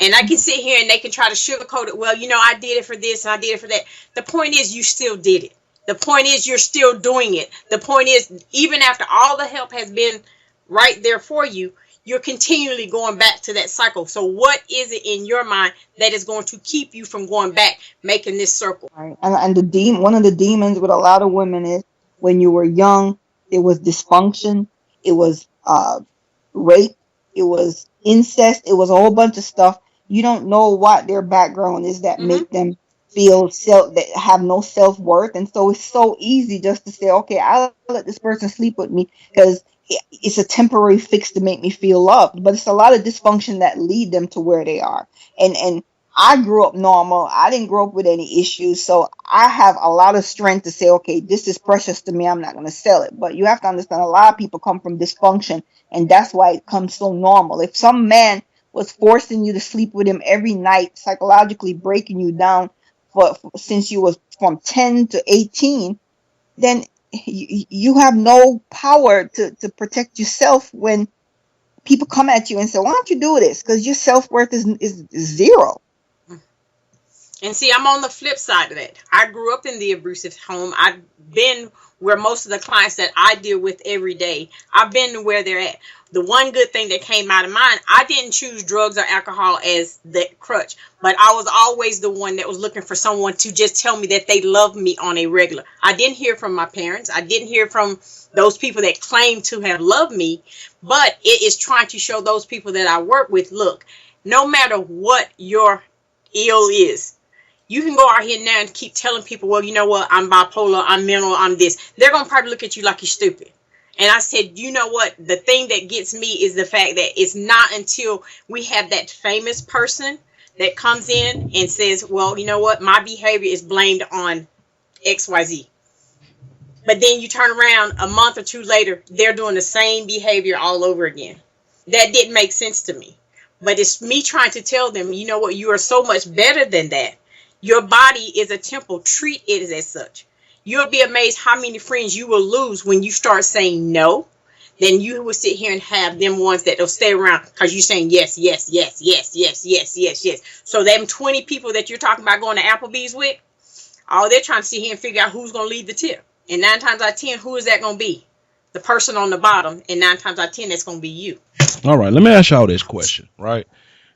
And I can sit here and they can try to sugarcoat it. Well, I did it for this and I did it for that. The point is you still did it. The point is you're still doing it. The point is, even after all the help has been right there for you, you're continually going back to that cycle. So what is it in your mind that is going to keep you from going back, making this circle? Right. And one of the demons with a lot of women is when you were young, It was dysfunction. It was rape. It was incest. It was a whole bunch of stuff. You don't know what their background is that Hmm. make them feel that have no self worth, and so it's so easy just to say, okay, I'll let this person sleep with me because it's a temporary fix to make me feel loved. But it's a lot of dysfunction that lead them to where they are. And I grew up normal. I didn't grow up with any issues, so I have a lot of strength to say, okay, this is precious to me. I'm not going to sell it. But you have to understand, a lot of people come from dysfunction, and that's why it comes so normal. If some man was forcing you to sleep with him every night, psychologically breaking you down since you was from 10 to 18, then you have no power to protect yourself when people come at you and say, why don't you do this? Because your self-worth is zero. And see, I'm on the flip side of that. I grew up in the abusive home. I've been where most of the clients that I deal with every day, I've been to where they're at. The one good thing that came out of mine, I didn't choose drugs or alcohol as the crutch, but I was always the one that was looking for someone to just tell me that they love me on a regular. I didn't hear from my parents. I didn't hear from those people that claim to have loved me, but it is trying to show those people that I work with, look, no matter what your ill is, you can go out here now and keep telling people, well, you know what, I'm bipolar, I'm mental, I'm this. They're going to probably look at you like you're stupid. And I said, you know what, the thing that gets me is the fact that it's not until we have that famous person that comes in and says, well, you know what, my behavior is blamed on XYZ. But then you turn around a month or two later, they're doing the same behavior all over again. That didn't make sense to me. But it's me trying to tell them, you know what, you are so much better than that. Your body is a temple. Treat it as such. You'll be amazed how many friends you will lose when you start saying no. Then you will sit here and have them ones that will stay around because you're saying yes, yes, yes, yes, yes, yes, yes, yes. So them 20 people that you're talking about going to Applebee's with, all they're trying to sit here and figure out who's going to lead the tip. And 9 times out of 10, who is that going to be? The person on the bottom. And 9 times out of 10, that's going to be you. All right, let me ask y'all this question, right?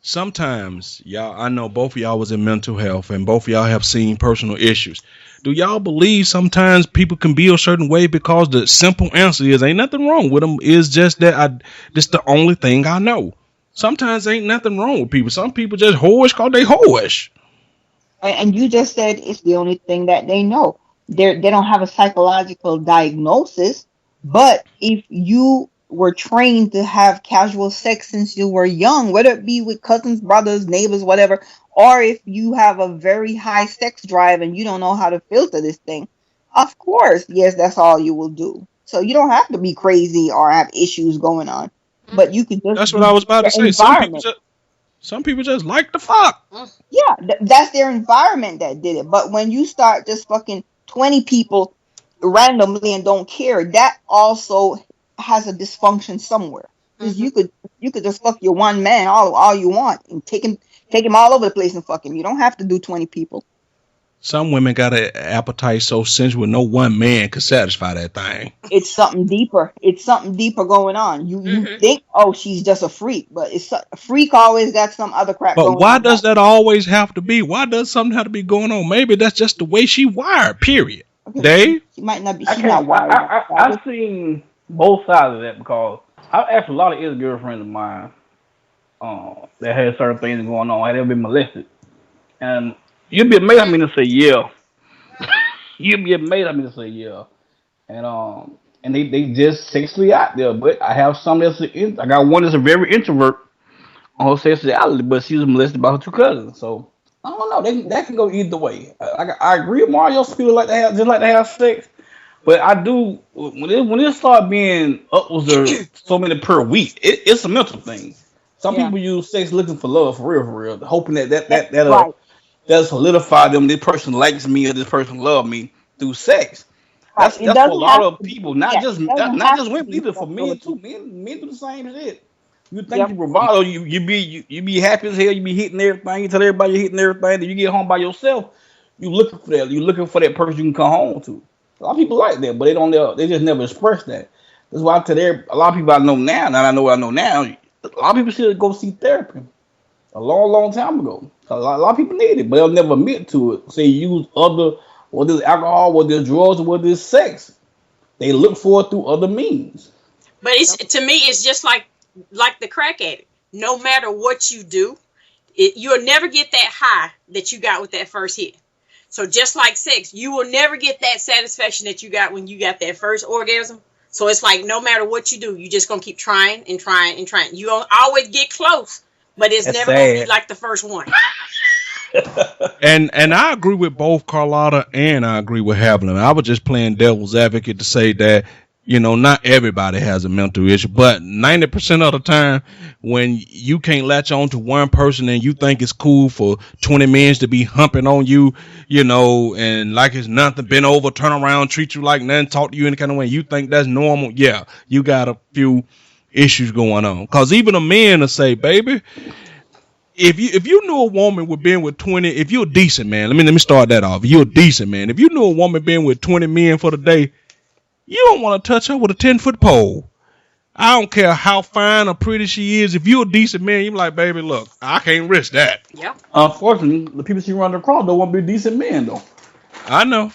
Sometimes, y'all, I know both of y'all was in mental health and both of y'all have seen personal issues. Do y'all believe sometimes people can be a certain way because the simple answer is ain't nothing wrong with them? Is just that this the only thing I know. Sometimes ain't nothing wrong with people. Some people just whorish cause they whorish. And you just said it's the only thing that they know. They don't have a psychological diagnosis, but if you were trained to have casual sex since you were young, whether it be with cousins, brothers, neighbors, whatever, or if you have a very high sex drive and you don't know how to filter this thing, of course, yes, that's all you will do. So you don't have to be crazy or have issues going on, but you could just That's what I was about to your say. environment. Some people just like the fuck. Yeah, that's their environment that did it. But when you start just fucking 20 people randomly and don't care, that also has a dysfunction somewhere. Because you could just fuck your one man all you want and take him all over the place and fuck him. You don't have to do 20 people. Some women got an appetite so sensual no one man could satisfy that thing. It's something deeper. It's something deeper going on. You think, oh, she's just a freak, but a freak always got some other crap going on. But why does that always have to be? Why does something have to be going on? Maybe that's just the way she wired, period. Okay, Dave? she might not be. I She's not can't. wired. I've seen both sides of that because I've asked a lot of ex girlfriends of mine that had certain things going on. Had ever been molested? And you'd be amazed how many say yeah. You'd be amazed how many say yeah. And they just sexually out there. But I have some I got one that's a very introvert on her sexuality, but she was molested by her two cousins. So I don't know. That can go either way. I agree with Mario. People like to have sex, but I do when it start being upwards of so many per week. It's a mental thing. Some Yeah. people use sex looking for love, for real, hoping Right. that'll solidify them. This person likes me or this person love me through sex. Right. That's It for a doesn't lot have of to be. people, Yeah, it doesn't not have just to women, be either for men sexuality. too. Men do the same shit. You think Yep. you bravado, you be happy as hell, you be hitting everything, you tell everybody you're hitting everything, then you get home by yourself, you looking for that, you looking for that person you can come home to. A lot of people like that, but they just never express that. That's why I tell a lot of people I know now, and I know what I know now, a lot of people should go see therapy a long time ago. A lot of people need it, but they'll never admit to it. Say use whether it's alcohol, whether it's drugs, or whether it's sex. they look for it through other means. But it's to me, it's just like the crack addict. No matter what you do, you'll never get that high that you got with that first hit. So just like sex, you will never get that satisfaction that you got when you got that first orgasm. So it's like no matter what you do, you just gonna keep trying and trying and trying. You gonna always get close, but it's That's never gonna be sad. like the first one. And I agree with both Carlotta and I agree with Haviland. I was just playing devil's advocate to say that, you know, not everybody has a mental issue, but 90% of the time when you can't latch on to one person and you think it's cool for 20 men to be humping on you, you know, and like it's nothing, bend over, turn around, treat you like nothing, talk to you any kind of way, you think that's normal. Yeah, you got a few issues going on. Because even a man will say, baby, if you knew a woman with being with 20, if you're a decent man, let me start that off. If you're a decent man, if you knew a woman being with 20 men for the day, you don't want to touch her with a 10-foot pole. I don't care how fine or pretty she is. If you're a decent man, you're like, baby, look, I can't risk that. Yeah. Unfortunately, the people she run across don't want to be decent men though. I know.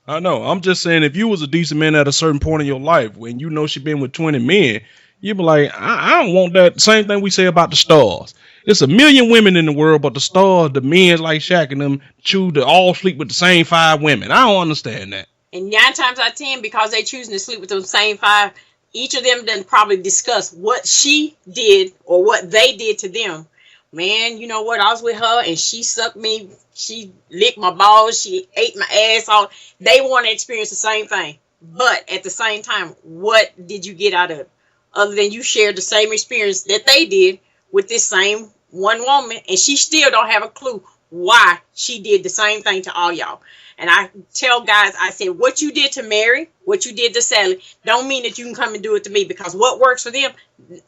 I'm just saying, if you was a decent man at a certain point in your life, when you know she been with 20 men, you be like, I don't want that. Same thing we say about the stars. It's a million women in the world, but the stars, the men like Shaq and them, choose to all sleep with the same 5 women. I don't understand that. And 9 times out of 10, because they choosing to sleep with those same 5, each of them then probably discuss what she did or what they did to them. Man, you know what? I was with her and she sucked me. She licked my balls. She ate my ass off. They want to experience the same thing. But at the same time, what did you get out of it? Other than you shared the same experience that they did with this same one woman, and she still don't have a clue why she did the same thing to all y'all. And I tell guys, I said, what you did to Mary, what you did to Sally, don't mean that you can come and do it to me, because what works for them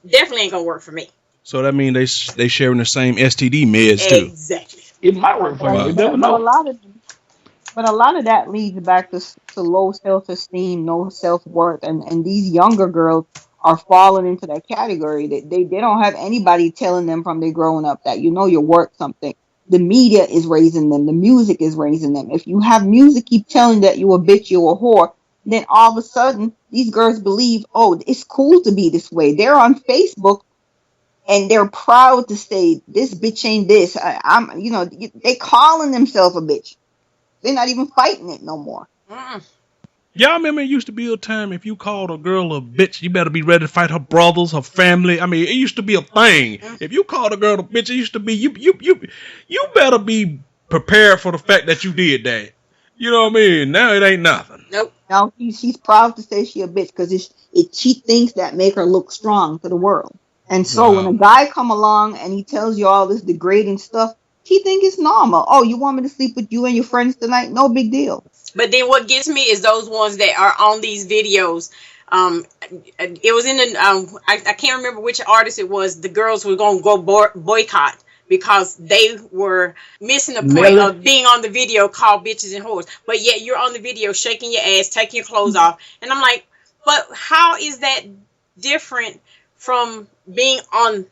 definitely ain't gonna work for me. So that means they sharing the same STD meds too. Exactly. It might work for you. You never But a know. lot of that leads back to low self-esteem, no self-worth, and these younger girls are falling into that category. They don't have anybody telling them from they growing up that you're worth something. The media is raising them. The music is raising them. If you have music keep telling that you a bitch, you a whore, then all of a sudden these girls believe, oh, it's cool to be this way. They're on Facebook and they're proud to say this bitch ain't this. They calling themselves a bitch. They're not even fighting it no more. Y'all remember it used to be a time if you called a girl a bitch, you better be ready to fight her brothers, her family. I mean, it used to be a thing. If you called a girl a bitch, it used to be you better be prepared for the fact that you did that. You know what I mean? Now it ain't nothing. Nope. Now she's proud to say she a bitch because she thinks that make her look strong to the world. And so Wow. when a guy come along and he tells you all this degrading stuff, she think it's normal. Oh, you want me to sleep with you and your friends tonight? No big deal. But then what gets me is those ones that are on these videos. It was in the I can't remember which artist it was. The girls were going to go boycott because they were missing the point of being on the video called bitches and whores. But yet you're on the video shaking your ass, taking your clothes off. And I'm like, but how is that different from being on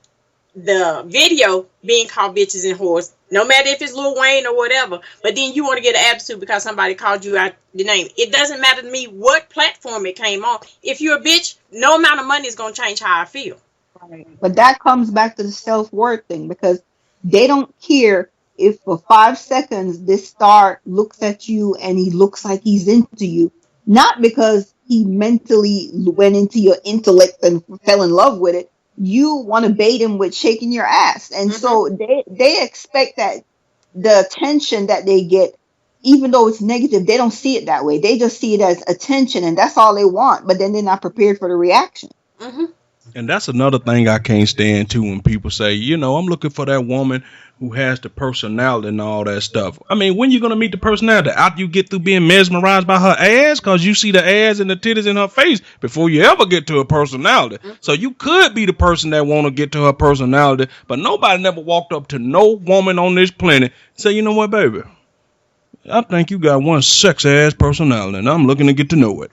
the video being called bitches and whores? No matter if it's Lil Wayne or whatever, but then you want to get an attitude because somebody called you out the name. It doesn't matter to me what platform it came on. If you're a bitch, no amount of money is going to change how I feel. But that comes back to the self-worth thing, because they don't care if for 5 seconds this star looks at you and he looks like he's into you. Not because he mentally went into your intellect and fell in love with it. You want to bait him with shaking your ass. And so they expect that the attention that they get, even though it's negative, they don't see it that way. They just see it as attention, and that's all they want. But then they're not prepared for the reaction. Mm-hmm. And that's another thing I can't stand too, when people say, I'm looking for that woman who has the personality and all that stuff. I mean, when you going to meet the personality? After you get through being mesmerized by her ass, because you see the ass and the titties in her face before you ever get to her personality. So you could be the person that want to get to her personality, but nobody never walked up to no woman on this planet and say, you know what, baby? I think you got one sex ass personality, and I'm looking to get to know it.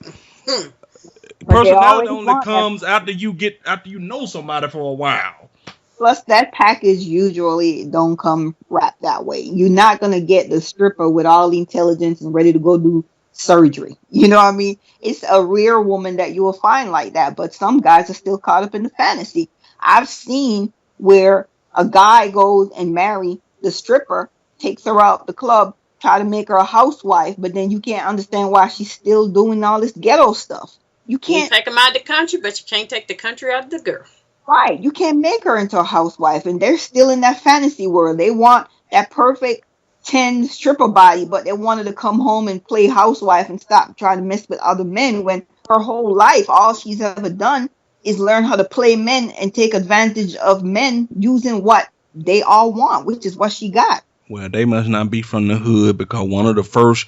Personality only comes after you know somebody for a while. Plus, that package usually don't come wrapped that way. You're not gonna get the stripper with all the intelligence and ready to go do surgery. You know what I mean? It's a rare woman that you will find like that, but some guys are still caught up in the fantasy. I've seen where a guy goes and marry the stripper, takes her out the club, try to make her a housewife, but then you can't understand why she's still doing all this ghetto stuff. You You can't, take them out of the country, but you can't take the country out of the girl. right, you can't make her into a housewife, and they're still in that fantasy world. They want that perfect 10 stripper body, but they wanted to come home and play housewife and stop trying to mess with other men when her whole life, all she's ever done is learn how to play men and take advantage of men using what they all want, which is what she got. Well, they must not be from the hood because one of the first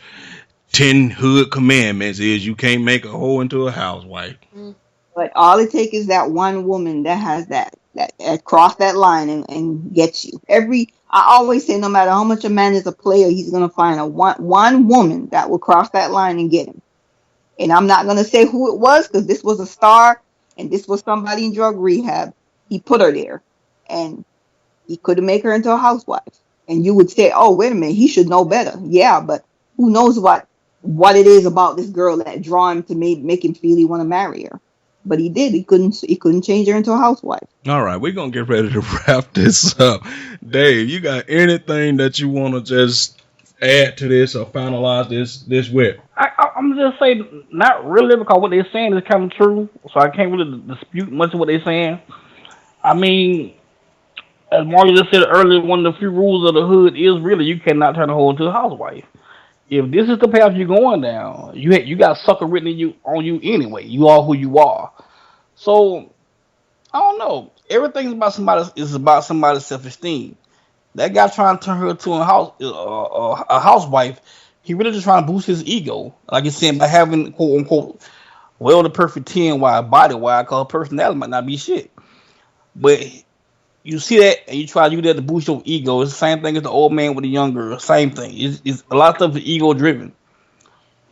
10 hood commandments is you can't make a hoe into a housewife. But all it takes is that one woman that has that cross that line and gets you. I always say no matter how much a man is a player, he's gonna find a one woman that will cross that line and get him. And I'm not gonna say who it was because this was a star and this was somebody in drug rehab. He put her there, and he couldn't make her into a housewife. And you would say, "Oh, wait a minute, he should know better." Yeah, but who knows what it is about this girl that draw him to make him feel he want to marry her? But he did. He couldn't change her into a housewife. All right, we're going to get ready to wrap this up. Dave, you got anything that you want to just add to this or finalize this with? I'm just saying, not really, because what they're saying is kind of true. So I can't really dispute much of what they're saying. I mean, as Marley just said earlier, one of the few rules of the hood is really you cannot turn a hoe into a housewife. If this is the path you're going down, you got sucker written on you anyway. You are who you are. So I don't know. Everything's about somebody's self-esteem. That guy trying to turn her to a housewife, he really just trying to boost his ego. Like he's saying, by having quote unquote the perfect 10 wide body wide, cause her personality might not be shit. But you see that and you try to use that to boost your ego. It's the same thing as the old man with the young girl. Same thing. It's a lot of stuff is ego driven.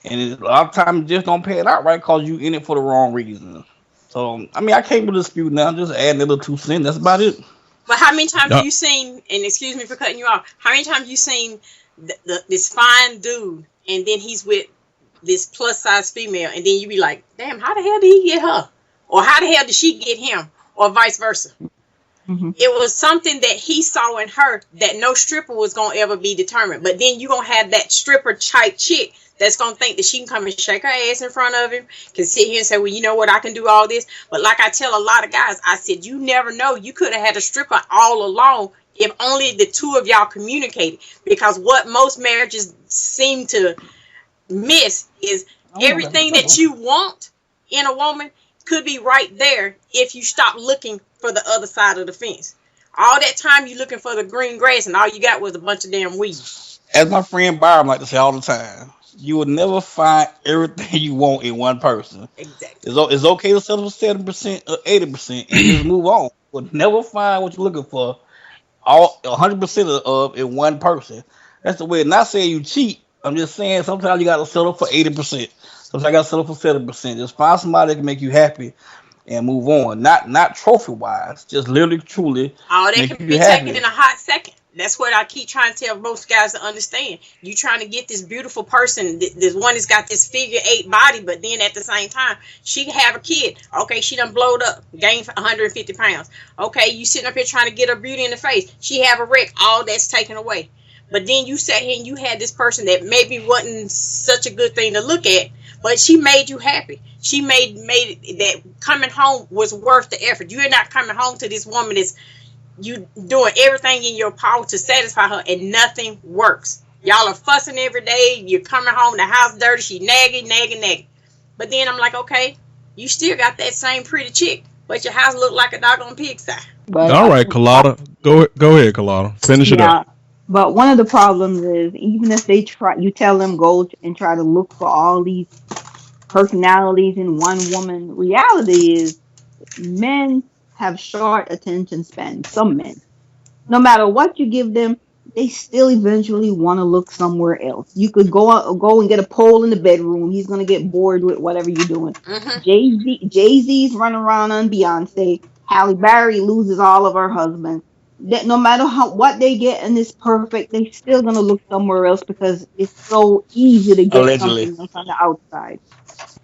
And a lot of times just don't pay it out right because you in it for the wrong reasons. So, I mean, I can't really dispute now. Just adding a little 2 cents. That's about it. But how many times have you seen, and excuse me for cutting you off, how many times have you seen this fine dude and then he's with this plus size female and then you be like, damn, how the hell did he get her? Or how the hell did she get him? Or vice versa. Mm-hmm. It was something that he saw in her that no stripper was going to ever be determined. But then you're going to have that stripper type chick that's going to think that she can come and shake her ass in front of him, can sit here and say, well, you know what, I can do all this. But like I tell a lot of guys, I said, you never know. You could have had a stripper all along if only the two of y'all communicated. Because what most marriages seem to miss is everything that you want in a woman could be right there if you stop looking for the other side of the fence. All that time you looking for the green grass and all you got was a bunch of damn weeds. As my friend Byron like to say all the time, you will never find everything you want in one person. Exactly. It's okay to settle for 70% or 80% and just move on. But never find what you're looking for all 100% of in one person. That's the way. Not saying you cheat. I'm just saying sometimes you got to settle for 80%. Sometimes you got to settle for 70%. Just find somebody that can make you happy and move on. Not trophy wise. Just literally, truly. All that can be taken in a hot second. That's what I keep trying to tell most guys to understand. You trying to get this beautiful person, this one that's got this figure 8 body, but then at the same time, she can have a kid. Okay, she done blowed up, gained 150 pounds. Okay, you sitting up here trying to get her beauty in the face. She have a wreck. All that's taken away. But then you sat here and you had this person that maybe wasn't such a good thing to look at, but she made you happy. She made it that coming home was worth the effort. You're not coming home to this woman that's you doing everything in your power to satisfy her and nothing works. Y'all are fussing every day. You're coming home, the house dirty. She nagging. But then I'm like, okay, you still got that same pretty chick, but your house look like a doggone pigsty. All right, Kalata. Go ahead, Kalata. Finish it up. But one of the problems is even if they try, you tell them go and try to look for all these personalities in one woman. Reality is men have short attention span. Some men, no matter what you give them, they still eventually want to look somewhere else. You could go and get a pole in the bedroom. He's gonna get bored with whatever you're doing. Mm-hmm. Jay-Z's running around on Beyonce. Halle Berry loses all of her husbands. that no matter what they get and it's perfect, they still gonna look somewhere else because it's so easy to get Allegedly. something that's on the outside.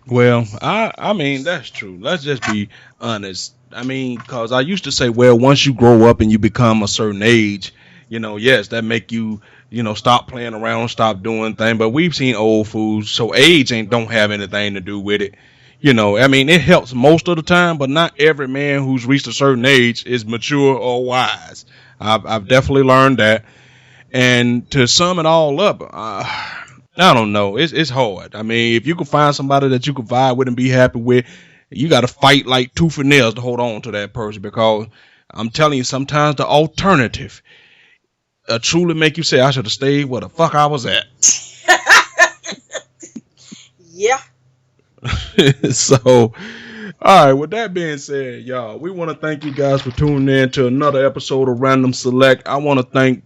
Well, I mean that's true. Let's just be honest. I mean, cause I used to say, well, once you grow up and you become a certain age, yes, that make you, stop playing around, stop doing things. But we've seen old fools, so age ain't don't have anything to do with it. I mean, it helps most of the time, but not every man who's reached a certain age is mature or wise. I've definitely learned that. And to sum it all up, I don't know. It's hard. I mean, if you can find somebody that you can vibe with and be happy with, you got to fight like tooth and nails to hold on to that person because I'm telling you, sometimes the alternative truly make you say, I should have stayed where the fuck I was at. Yeah. So, all right, with that being said, y'all, we want to thank you guys for tuning in to another episode of Random Select. I want to thank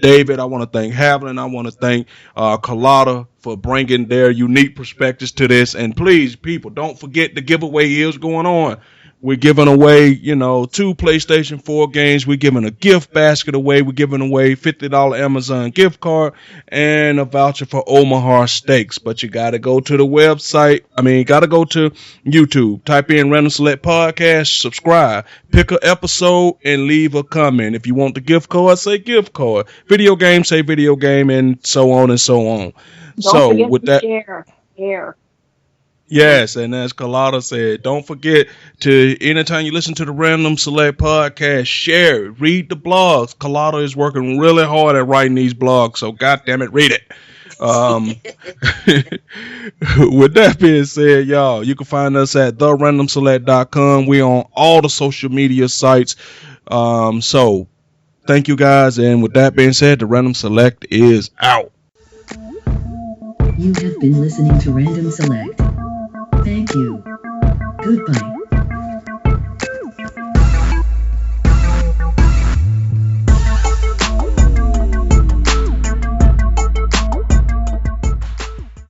David. I want to thank Haviland. I want to thank Carlotta for bringing their unique perspectives to this. And please, people, don't forget the giveaway is going on. We're giving away, 2 PlayStation 4 games. We're giving a gift basket away. We're giving away $50 Amazon gift card and a voucher for Omaha Steaks. But you got to go to the website. Got to go to YouTube. Type in Random Select Podcast, subscribe, pick an episode, and leave a comment. If you want the gift card, say gift card. Video game, say video game, and so on and so on. Don't forget with to share. Yes, and as Carlotta said, don't forget to, anytime you listen to the Random Select Podcast, share it, read the blogs. Carlotta is working really hard at writing these blogs, so goddamn it, read it. With that being said, y'all, you can find us at therandomselect.com. We're on all the social media sites. So thank you guys, and with that being said, the Random Select is out. You have been listening to Random Select. Thank you. Goodbye.